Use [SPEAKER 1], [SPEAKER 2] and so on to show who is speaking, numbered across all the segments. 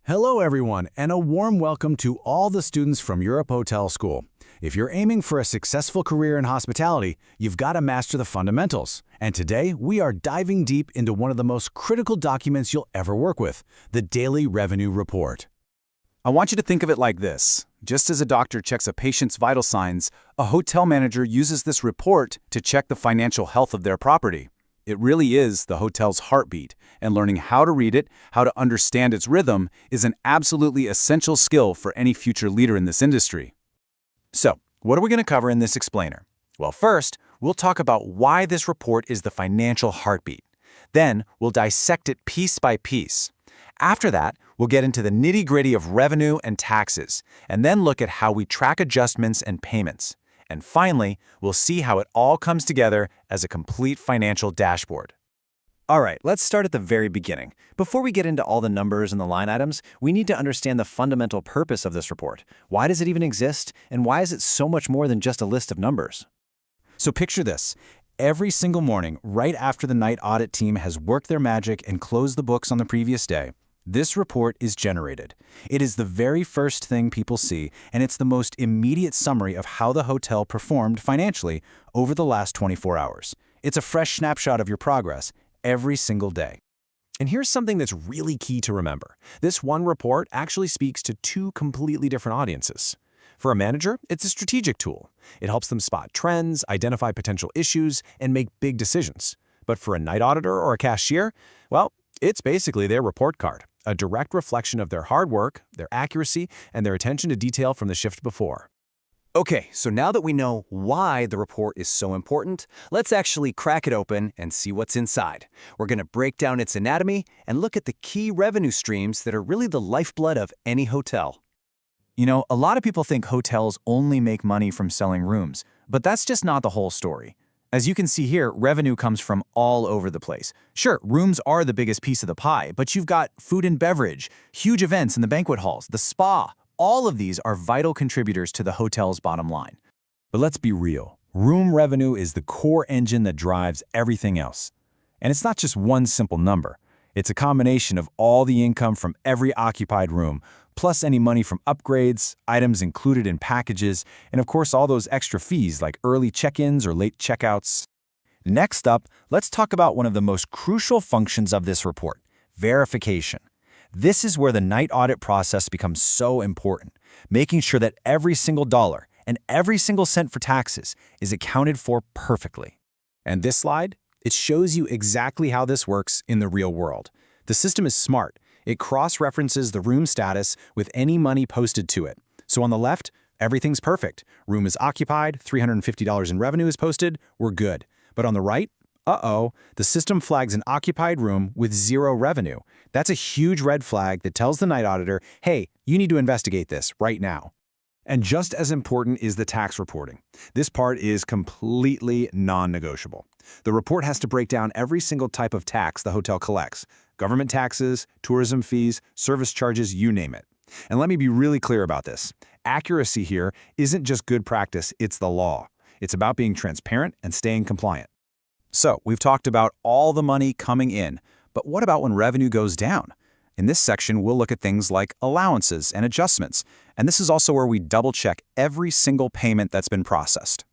[SPEAKER 1] Hello everyone, and a warm welcome to all the students from Europe Hotel School. If you're aiming for a successful career in hospitality, you've got to master the fundamentals. And today, we are diving deep into one of the most critical documents you'll ever work with, the Daily Revenue Report. I want you to think of it like this. Just as a doctor checks a patient's vital signs, a hotel manager uses this report to check the financial health of their property. It really is the hotel's heartbeat, and learning how to read it, how to understand its rhythm, is an absolutely essential skill for any future leader in this industry. So, what are we going to cover in this explainer? Well, first, we'll talk about why this report is the financial heartbeat. Then, we'll dissect it piece by piece. After that, we'll get into the nitty-gritty of revenue and taxes, and then look at how we track adjustments and payments. And finally, we'll see how it all comes together as a complete financial dashboard.
[SPEAKER 2] All right, let's start at the very beginning. Before we get into all the numbers and the line items, we need to understand the fundamental purpose of this report. Why does it even exist, and why is it so much more than just a list of numbers?
[SPEAKER 1] So picture this. Every single morning, right after the night audit team has worked their magic and closed the books on the previous day, this report is generated. It is the very first thing people see, and it's the most immediate summary of how the hotel performed financially over the last 24 hours. It's a fresh snapshot of your progress every single day.
[SPEAKER 3] And here's something that's really key to remember. This one report actually speaks to two completely different audiences. For a manager, it's a strategic tool. It helps them spot trends, identify potential issues, and make big decisions. But for a night auditor or a cashier, well, it's basically their report card, a direct reflection of their hard work, their accuracy, and their attention to detail from the shift before.
[SPEAKER 2] Okay, so now that we know why the report is so important, let's actually crack it open and see what's inside. We're going to break down its anatomy and look at the key revenue streams that are really the lifeblood of any hotel.
[SPEAKER 1] You know, a lot of people think hotels only make money from selling rooms, but that's just not the whole story. As you can see here, revenue comes from all over the place. Sure, rooms are the biggest piece of the pie, but you've got food and beverage, huge events in the banquet halls, the spa. All of these are vital contributors to the hotel's bottom line. But let's be real. Room revenue is the core engine that drives everything else. And it's not just one simple number. It's a combination of all the income from every occupied room, plus any money from upgrades, items included in packages, and of course all those extra fees like early check-ins or late checkouts. Next up, let's talk about one of the most crucial functions of this report, verification. This is where the night audit process becomes so important, making sure that every single dollar and every single cent for taxes is accounted for perfectly.
[SPEAKER 3] And this slide, it shows you exactly how this works in the real world. The system is smart. It cross-references the room status with any money posted to it. So on the left, everything's perfect. Room is occupied, $350 in revenue is posted, we're good. But on the right, the system flags an occupied room with zero revenue. That's a huge red flag that tells the night auditor, hey, you need to investigate this right now. And just as important is the tax reporting. This part is completely non-negotiable. The report has to break down every single type of tax the hotel collects. Government taxes, tourism fees, service charges, you name it. And let me be really clear about this. Accuracy here isn't just good practice, it's the law. It's about being transparent and staying compliant.
[SPEAKER 1] So, we've talked about all the money coming in, but what about when revenue goes down? In this section, we'll look at things like allowances and adjustments, and this is also where we double-check every single payment that's been processed.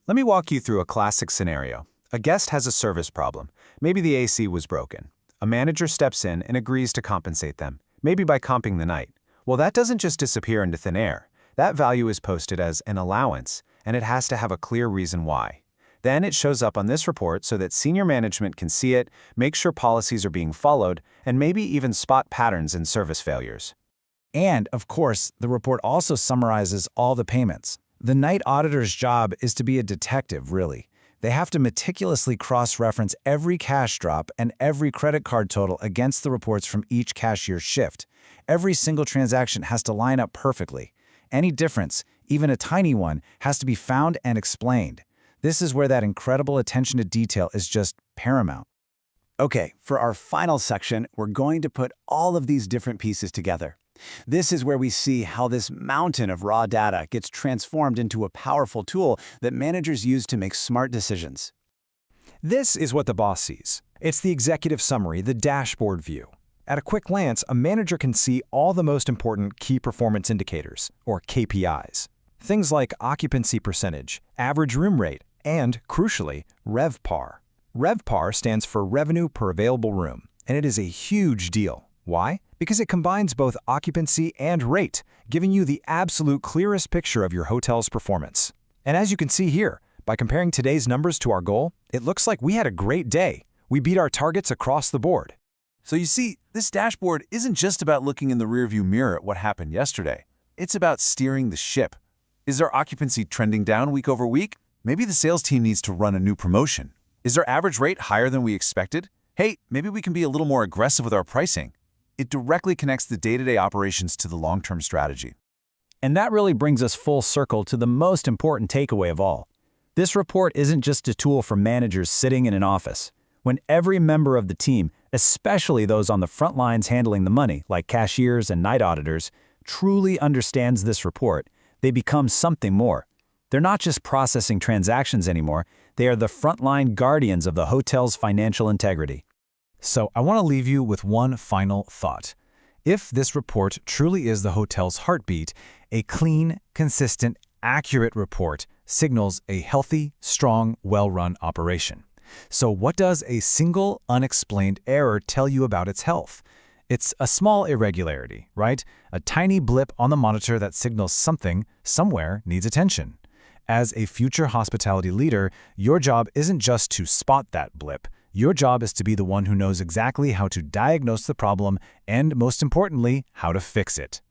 [SPEAKER 1] Let me walk you through a classic scenario. A guest has a service problem. Maybe the AC was broken. A manager steps in and agrees to compensate them, maybe by comping the night. Well, that doesn't just disappear into thin air. That value is posted as an allowance, and it has to have a clear reason why. Then it shows up on this report so that senior management can see it, make sure policies are being followed, and maybe even spot patterns in service failures. And, of course, the report also summarizes all the payments. The night auditor's job is to be a detective, really. They have to meticulously cross-reference every cash drop and every credit card total against the reports from each cashier's shift. Every single transaction has to line up perfectly. Any difference, even a tiny one, has to be found and explained. This is where that incredible attention to detail is just paramount.
[SPEAKER 2] Okay, for our final section, we're going to put all of these different pieces together. This is where we see how this mountain of raw data gets transformed into a powerful tool that managers use to make smart decisions.
[SPEAKER 3] This is what the boss sees. It's the executive summary, the dashboard view. At a quick glance, a manager can see all the most important key performance indicators, or KPIs. Things like occupancy percentage, average room rate, and, crucially, RevPAR. RevPAR stands for Revenue Per Available Room, and it is a huge deal. Why? Because it combines both occupancy and rate, giving you the absolute clearest picture of your hotel's performance. And as you can see here, by comparing today's numbers to our goal, it looks like we had a great day. We beat our targets across the board.
[SPEAKER 1] So you see, this dashboard isn't just about looking in the rearview mirror at what happened yesterday. It's about steering the ship. Is our occupancy trending down week over week? Maybe the sales team needs to run a new promotion. Is our average rate higher than we expected? Hey, maybe we can be a little more aggressive with our pricing. It directly connects the day-to-day operations to the long-term strategy.
[SPEAKER 2] And that really brings us full circle to the most important takeaway of all. This report isn't just a tool for managers sitting in an office. When every member of the team, especially those on the front lines handling the money, like cashiers and night auditors, truly understands this report, they become something more. They're not just processing transactions anymore, they are the frontline guardians of the hotel's financial integrity.
[SPEAKER 3] So I want to leave you with one final thought. If this report truly is the hotel's heartbeat, a clean, consistent, accurate report signals a healthy, strong, well-run operation. So what does a single unexplained error tell you about its health? It's a small irregularity, right? A tiny blip on the monitor that signals something, somewhere, needs attention. As a future hospitality leader, your job isn't just to spot that blip. Your job is to be the one who knows exactly how to diagnose the problem and, most importantly, how to fix it.